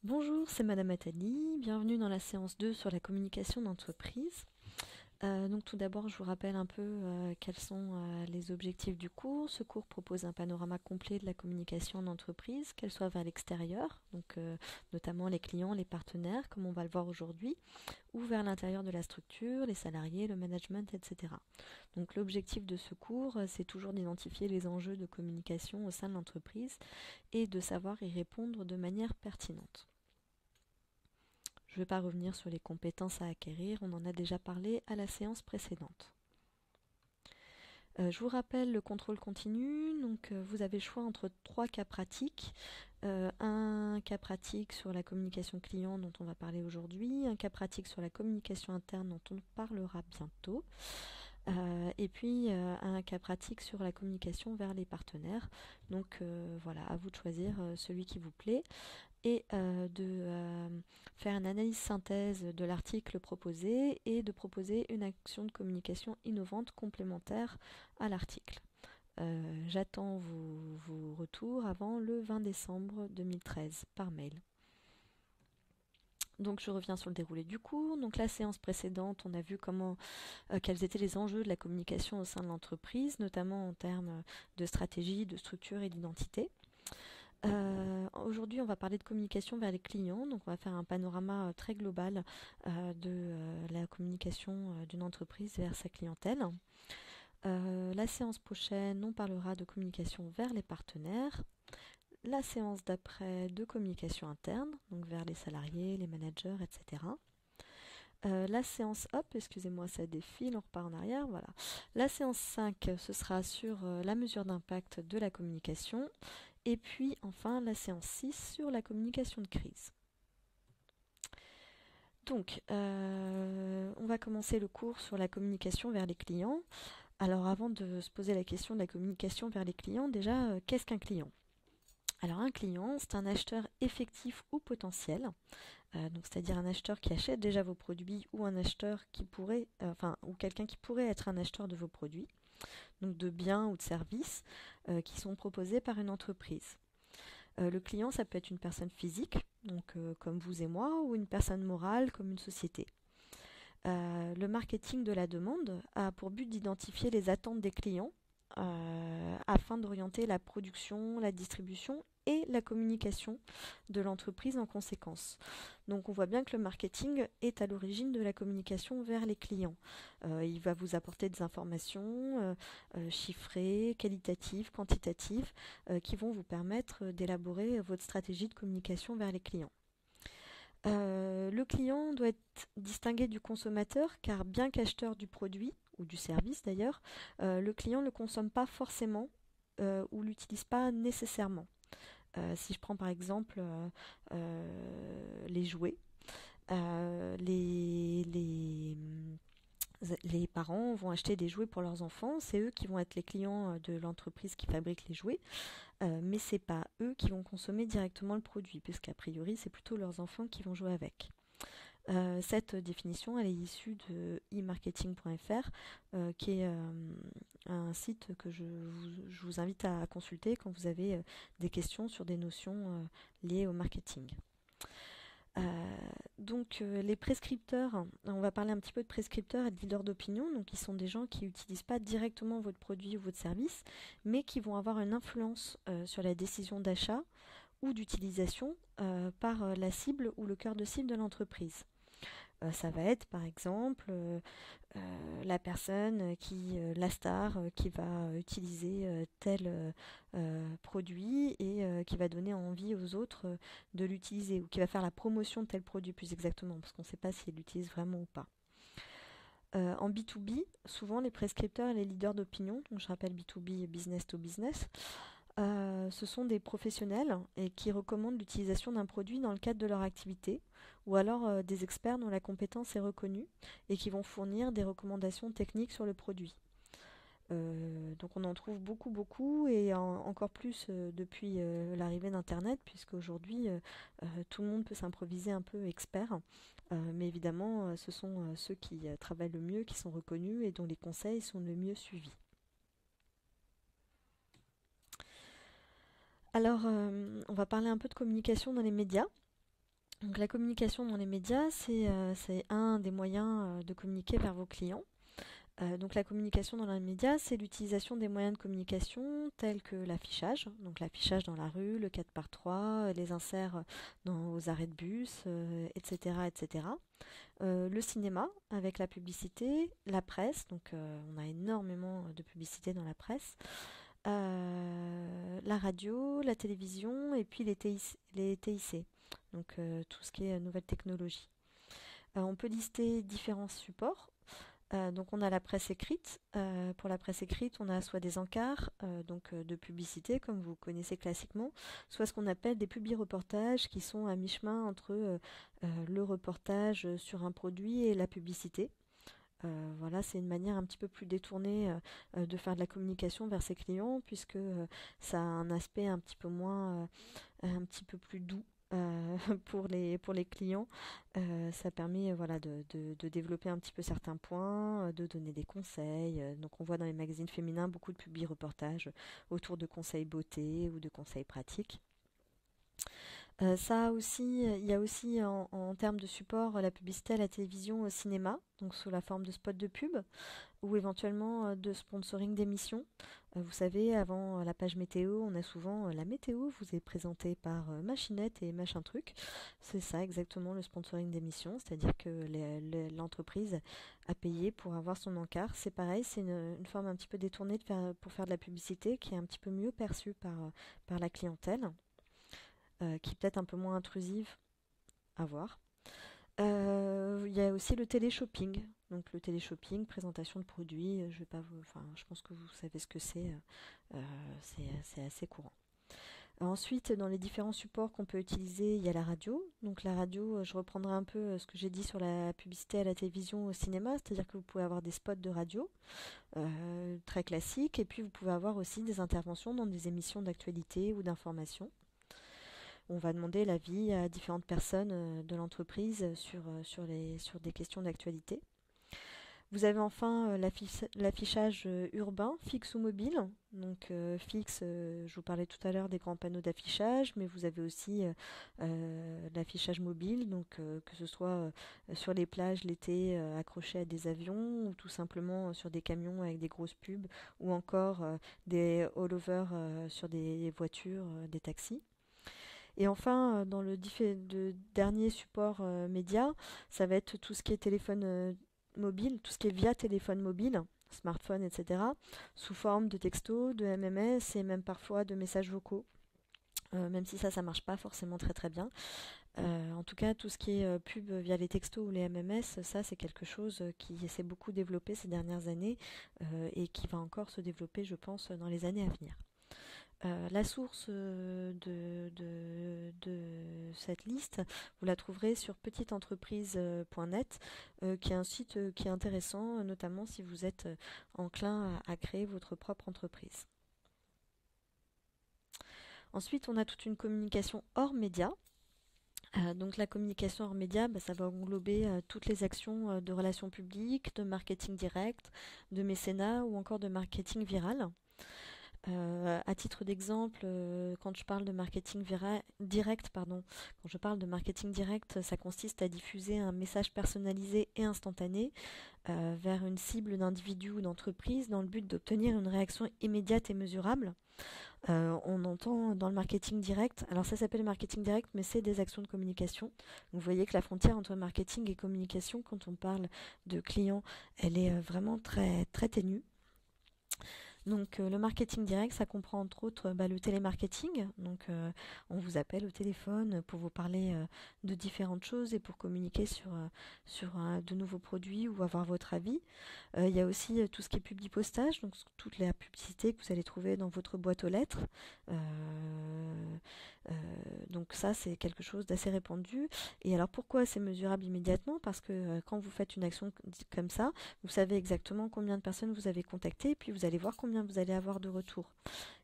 Bonjour, c'est Madame Attali, bienvenue dans la séance 2 sur la communication d'entreprise. Donc tout d'abord, je vous rappelle un peu quels sont les objectifs du cours. Ce cours propose un panorama complet de la communication d'entreprise, qu'elle soit vers l'extérieur, donc notamment les clients, les partenaires, comme on va le voir aujourd'hui, ou vers l'intérieur de la structure, les salariés, le management, etc. Donc l'objectif de ce cours, c'est toujours d'identifier les enjeux de communication au sein de l'entreprise et de savoir y répondre de manière pertinente. Je ne vais pas revenir sur les compétences à acquérir, on en a déjà parlé à la séance précédente. Je vous rappelle le contrôle continu, donc vous avez le choix entre trois cas pratiques. Un cas pratique sur la communication client dont on va parler aujourd'hui, un cas pratique sur la communication interne dont on parlera bientôt, et puis un cas pratique sur la communication vers les partenaires. Donc voilà, à vous de choisir celui qui vous plaît et de faire une analyse synthèse de l'article proposé et de proposer une action de communication innovante complémentaire à l'article. J'attends vos retours avant le 20 décembre 2013 par mail. Donc je reviens sur le déroulé du cours. Donc la séance précédente, on a vu quels étaient les enjeux de la communication au sein de l'entreprise, notamment en termes de stratégie, de structure et d'identité. Aujourd'hui, on va parler de communication vers les clients. Donc, on va faire un panorama très global de la communication d'une entreprise vers sa clientèle. La séance prochaine, on parlera de communication vers les partenaires. La séance d'après, de communication interne, donc vers les salariés, les managers, etc. La séance, hop, excusez-moi, ça défile, on repart en arrière, voilà. La séance 5, ce sera sur la mesure d'impact de la communication. Et puis enfin la séance 6 sur la communication de crise. Donc, on va commencer le cours sur la communication vers les clients. Alors avant de se poser la question de la communication vers les clients, déjà, qu'est-ce qu'un client ? Alors un client, c'est un acheteur effectif ou potentiel, donc c'est-à-dire un acheteur qui achète déjà vos produits ou un acheteur qui pourrait, ou quelqu'un qui pourrait être un acheteur de vos produits, donc de biens ou de services qui sont proposés par une entreprise. Le client, ça peut être une personne physique, donc comme vous et moi, ou une personne morale comme une société. Le marketing de la demande a pour but d'identifier les attentes des clients afin d'orienter la production, la distribution et la communication de l'entreprise en conséquence. Donc on voit bien que le marketing est à l'origine de la communication vers les clients. Il va vous apporter des informations chiffrées, qualitatives, quantitatives, qui vont vous permettre d'élaborer votre stratégie de communication vers les clients. Le client doit être distingué du consommateur car bien qu'acheteur du produit, ou du service d'ailleurs, le client ne le consomme pas forcément ou l'utilise pas nécessairement. Si je prends par exemple les jouets, les parents vont acheter des jouets pour leurs enfants, c'est eux qui vont être les clients de l'entreprise qui fabrique les jouets, mais c'est pas eux qui vont consommer directement le produit, puisqu'a priori c'est plutôt leurs enfants qui vont jouer avec. Cette définition, elle est issue de e-marketing.fr, qui est un site que je vous invite à consulter quand vous avez des questions sur des notions liées au marketing. Donc les prescripteurs, on va parler un petit peu de prescripteurs et de leaders d'opinion, donc ils sont des gens qui n'utilisent pas directement votre produit ou votre service, mais qui vont avoir une influence sur la décision d'achat ou d'utilisation par la cible ou le cœur de cible de l'entreprise. Ça va être par exemple la personne la star qui va utiliser tel produit et qui va donner envie aux autres de l'utiliser ou qui va faire la promotion de tel produit plus exactement parce qu'on ne sait pas s'il l'utilise vraiment ou pas. En B2B, souvent les prescripteurs et les leaders d'opinion, donc je rappelle B2B, business to business, ce sont des professionnels et qui recommandent l'utilisation d'un produit dans le cadre de leur activité ou alors des experts dont la compétence est reconnue et qui vont fournir des recommandations techniques sur le produit. Donc on en trouve beaucoup et encore plus depuis l'arrivée d'Internet puisque aujourd'hui tout le monde peut s'improviser un peu expert. Mais évidemment ce sont ceux qui travaillent le mieux, qui sont reconnus et dont les conseils sont le mieux suivis. Alors, on va parler un peu de communication dans les médias. Donc la communication dans les médias, c'est un des moyens de communiquer vers vos clients. Donc la communication dans les médias, c'est l'utilisation des moyens de communication tels que l'affichage, donc l'affichage dans la rue, le 4x3, les inserts aux arrêts de bus, etc., etc. Le cinéma avec la publicité, la presse, donc on a énormément de publicité dans la presse, la radio, la télévision et puis les TIC, donc tout ce qui est nouvelles technologies. On peut lister différents supports. Donc on a la presse écrite. Pour la presse écrite, on a soit des encarts de publicité, comme vous connaissez classiquement, soit ce qu'on appelle des publi-reportages qui sont à mi-chemin entre le reportage sur un produit et la publicité. Voilà, c'est une manière un petit peu plus détournée de faire de la communication vers ses clients, puisque ça a un aspect un petit peu moins, un petit peu plus doux pour les clients. Ça permet voilà, de développer un petit peu certains points, de donner des conseils. Donc on voit dans les magazines féminins beaucoup de publi-reportages autour de conseils beauté ou de conseils pratiques. Ça aussi, il y a aussi en termes de support la publicité à la télévision, au cinéma, donc sous la forme de spots de pub ou éventuellement de sponsoring d'émissions. Vous savez, avant la page météo, on a souvent la météo vous est présentée par Machinette et machin truc. C'est ça exactement le sponsoring d'émissions, c'est-à-dire que l'entreprise a payé pour avoir son encart. C'est pareil, c'est une forme un petit peu détournée pour faire de la publicité qui est un petit peu mieux perçue par la clientèle, qui est peut-être un peu moins intrusive à voir. Il y a aussi le téléshopping. Donc le téléshopping, présentation de produits, je vais pas vous, enfin, je pense que vous savez ce que c'est. C'est assez courant. Ensuite, dans les différents supports qu'on peut utiliser, il y a la radio. Donc la radio, je reprendrai un peu ce que j'ai dit sur la publicité à la télévision, au cinéma, c'est-à-dire que vous pouvez avoir des spots de radio très classiques, et puis vous pouvez avoir aussi des interventions dans des émissions d'actualité ou d'information. On va demander l'avis à différentes personnes de l'entreprise sur des questions d'actualité. Vous avez enfin l'affichage urbain, fixe ou mobile. Donc fixe, je vous parlais tout à l'heure des grands panneaux d'affichage, mais vous avez aussi l'affichage mobile, donc que ce soit sur les plages l'été accrochés à des avions, ou tout simplement sur des camions avec des grosses pubs, ou encore des all-over sur des voitures, des taxis. Et enfin, dans le dernier support média, ça va être tout ce qui est téléphone mobile, tout ce qui est via téléphone mobile, smartphone, etc., sous forme de textos, de MMS et même parfois de messages vocaux. Même si ça marche pas forcément très très bien. En tout cas, tout ce qui est pub via les textos ou les MMS, ça c'est quelque chose qui s'est beaucoup développé ces dernières années et qui va encore se développer, je pense, dans les années à venir. La source de cette liste, vous la trouverez sur petiteentreprise.net, qui est un site qui est intéressant, notamment si vous êtes enclin à créer votre propre entreprise. Ensuite, on a toute une communication hors média. Donc la communication hors média, ça va englober toutes les actions de relations publiques, de marketing direct, de mécénat ou encore de marketing viral. À titre d'exemple, quand je parle de marketing direct, quand je parle de marketing direct, ça consiste à diffuser un message personnalisé et instantané vers une cible d'individu ou d'entreprise dans le but d'obtenir une réaction immédiate et mesurable. On entend dans le marketing direct, alors ça s'appelle marketing direct, mais c'est des actions de communication. Vous voyez que la frontière entre marketing et communication, quand on parle de clients, elle est vraiment très, très ténue. Donc le marketing direct, ça comprend entre autres le télémarketing. Donc on vous appelle au téléphone pour vous parler de différentes choses et pour communiquer sur de nouveaux produits ou avoir votre avis. Il y a aussi tout ce qui est publipostage, donc toute la publicité que vous allez trouver dans votre boîte aux lettres. Donc ça, c'est quelque chose d'assez répandu. Et alors pourquoi c'est mesurable immédiatement? Parce que quand vous faites une action comme ça, vous savez exactement combien de personnes vous avez contactées, et puis vous allez voir combien vous allez avoir de retours.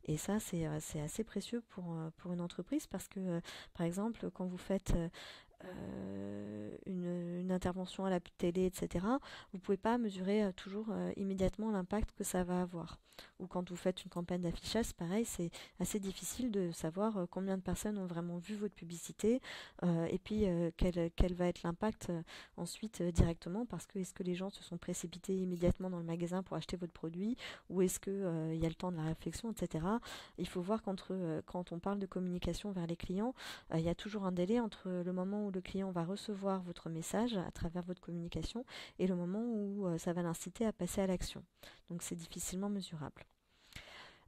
Et ça, c'est assez précieux pour une entreprise parce que, par exemple, quand vous faites une intervention à la télé, etc., vous ne pouvez pas mesurer toujours immédiatement l'impact que ça va avoir. Ou quand vous faites une campagne d'affichage, c'est pareil, c'est assez difficile de savoir combien de personnes ont vraiment vu votre publicité et puis quel va être l'impact ensuite directement, parce que est-ce que les gens se sont précipités immédiatement dans le magasin pour acheter votre produit, ou est-ce qu'il y a le temps de la réflexion, etc. Il faut voir quand on parle de communication vers les clients, il y a toujours un délai entre le moment où le client va recevoir votre message à travers votre communication et le moment où ça va l'inciter à passer à l'action. Donc c'est difficilement mesurable.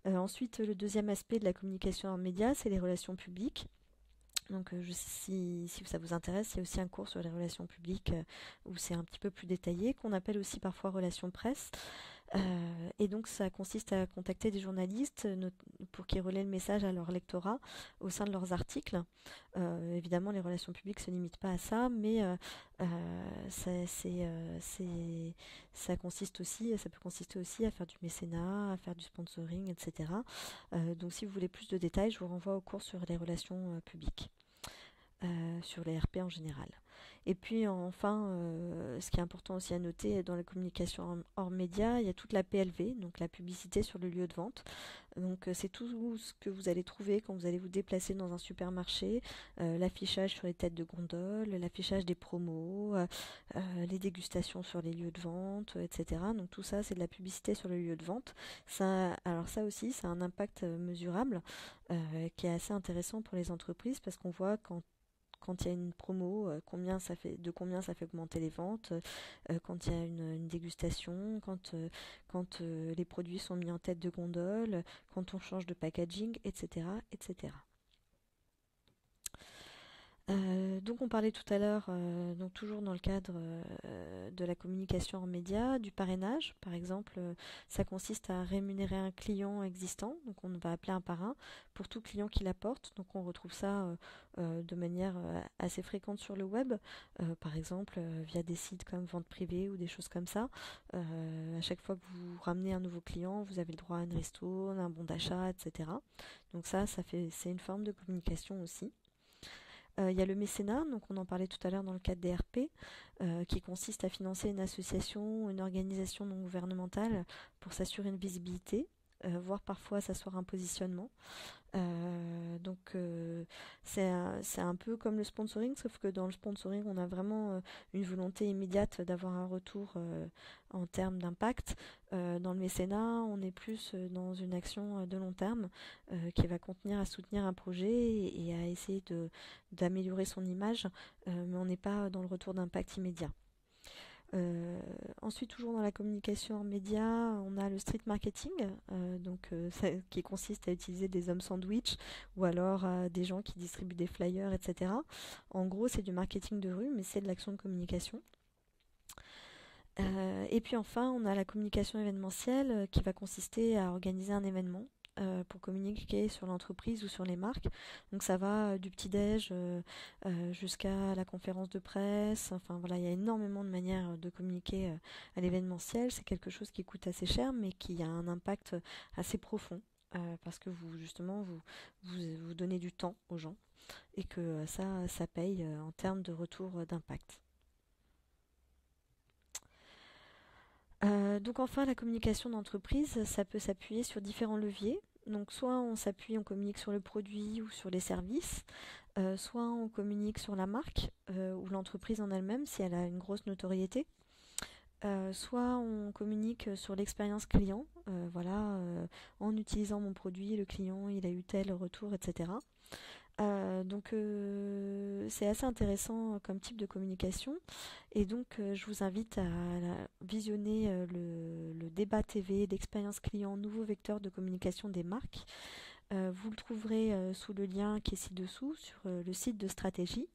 Ensuite, le deuxième aspect de la communication en médias, c'est les relations publiques. Donc si ça vous intéresse, il y a aussi un cours sur les relations publiques où c'est un petit peu plus détaillé, qu'on appelle aussi parfois relations presse. Et donc ça consiste à contacter des journalistes pour qu'ils relaient le message à leur lectorat au sein de leurs articles. Évidemment, les relations publiques ne se limitent pas à ça, mais ça peut consister aussi à faire du mécénat, à faire du sponsoring, etc. Donc si vous voulez plus de détails, je vous renvoie au cours sur les relations publiques. Sur les RP en général. Et puis enfin, ce qui est important aussi à noter dans la communication hors média, il y a toute la PLV, donc la publicité sur le lieu de vente. Donc c'est tout ce que vous allez trouver quand vous allez vous déplacer dans un supermarché, l'affichage sur les têtes de gondole, l'affichage des promos, les dégustations sur les lieux de vente, etc. Donc tout ça, c'est de la publicité sur le lieu de vente. Alors ça aussi, ça a un impact mesurable qui est assez intéressant pour les entreprises, parce qu'on voit quand il y a une promo, combien ça fait augmenter les ventes, quand il y a une dégustation, quand les produits sont mis en tête de gondole, quand on change de packaging, etc., etc. Donc on parlait tout à l'heure, donc toujours dans le cadre de la communication en médias, du parrainage. Par exemple, ça consiste à rémunérer un client existant, donc on va appeler un parrain, pour tout client qui l'apporte. Donc on retrouve ça de manière assez fréquente sur le web, par exemple via des sites comme Vente Privée ou des choses comme ça. À chaque fois que vous ramenez un nouveau client, vous avez le droit à une ristourne, un bon d'achat, etc. Donc c'est une forme de communication aussi. Il y a le mécénat, donc on en parlait tout à l'heure dans le cadre des RP, qui consiste à financer une association, une organisation non gouvernementale pour s'assurer une visibilité, voire parfois s'asseoir un positionnement. C'est un peu comme le sponsoring, sauf que dans le sponsoring, on a vraiment une volonté immédiate d'avoir un retour en termes d'impact. Dans le mécénat, on est plus dans une action de long terme qui va contenir à soutenir un projet et à essayer d'améliorer son image, mais on n'est pas dans le retour d'impact immédiat. Ensuite, toujours dans la communication en médias, on a le street marketing, qui consiste à utiliser des hommes sandwich ou alors des gens qui distribuent des flyers, etc. En gros, c'est du marketing de rue, mais c'est de l'action de communication. Et puis enfin, on a la communication événementielle qui va consister à organiser un événement pour communiquer sur l'entreprise ou sur les marques. Donc ça va du petit-déj jusqu'à la conférence de presse. Enfin voilà, il y a énormément de manières de communiquer à l'événementiel. C'est quelque chose qui coûte assez cher, mais qui a un impact assez profond. Parce que vous donnez du temps aux gens et que ça paye en termes de retour d'impact. Donc enfin, la communication d'entreprise, ça peut s'appuyer sur différents leviers. Donc soit on communique sur le produit ou sur les services, soit on communique sur la marque ou l'entreprise en elle-même si elle a une grosse notoriété. Soit on communique sur l'expérience client, en utilisant mon produit, le client il a eu tel retour, etc. C'est assez intéressant comme type de communication, et donc je vous invite à visionner le débat TV d'expérience client, nouveau vecteur de communication des marques. Vous le trouverez sous le lien qui est ci-dessous sur le site de Stratégie.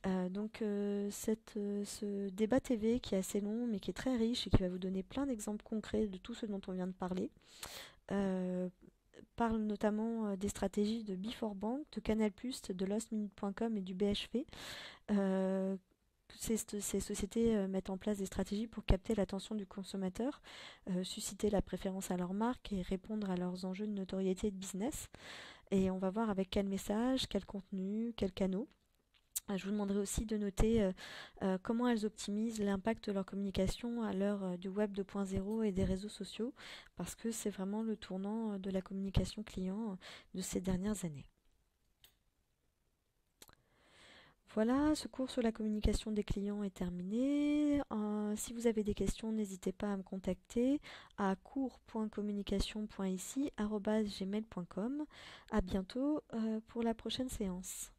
Ce débat TV qui est assez long mais qui est très riche et qui va vous donner plein d'exemples concrets de tout ce dont on vient de parler, parle notamment des stratégies de Before Bank, de Canal+, de lostminute.com et du BHV. Ces sociétés mettent en place des stratégies pour capter l'attention du consommateur, susciter la préférence à leur marque et répondre à leurs enjeux de notoriété et de business. Et on va voir avec quel message, quel contenu, quels canaux. Je vous demanderai aussi de noter comment elles optimisent l'impact de leur communication à l'heure du web 2.0 et des réseaux sociaux, parce que c'est vraiment le tournant de la communication client de ces dernières années. Voilà, ce cours sur la communication des clients est terminé. Si vous avez des questions, n'hésitez pas à me contacter à cours.communication.ici@gmail.com. À bientôt pour la prochaine séance.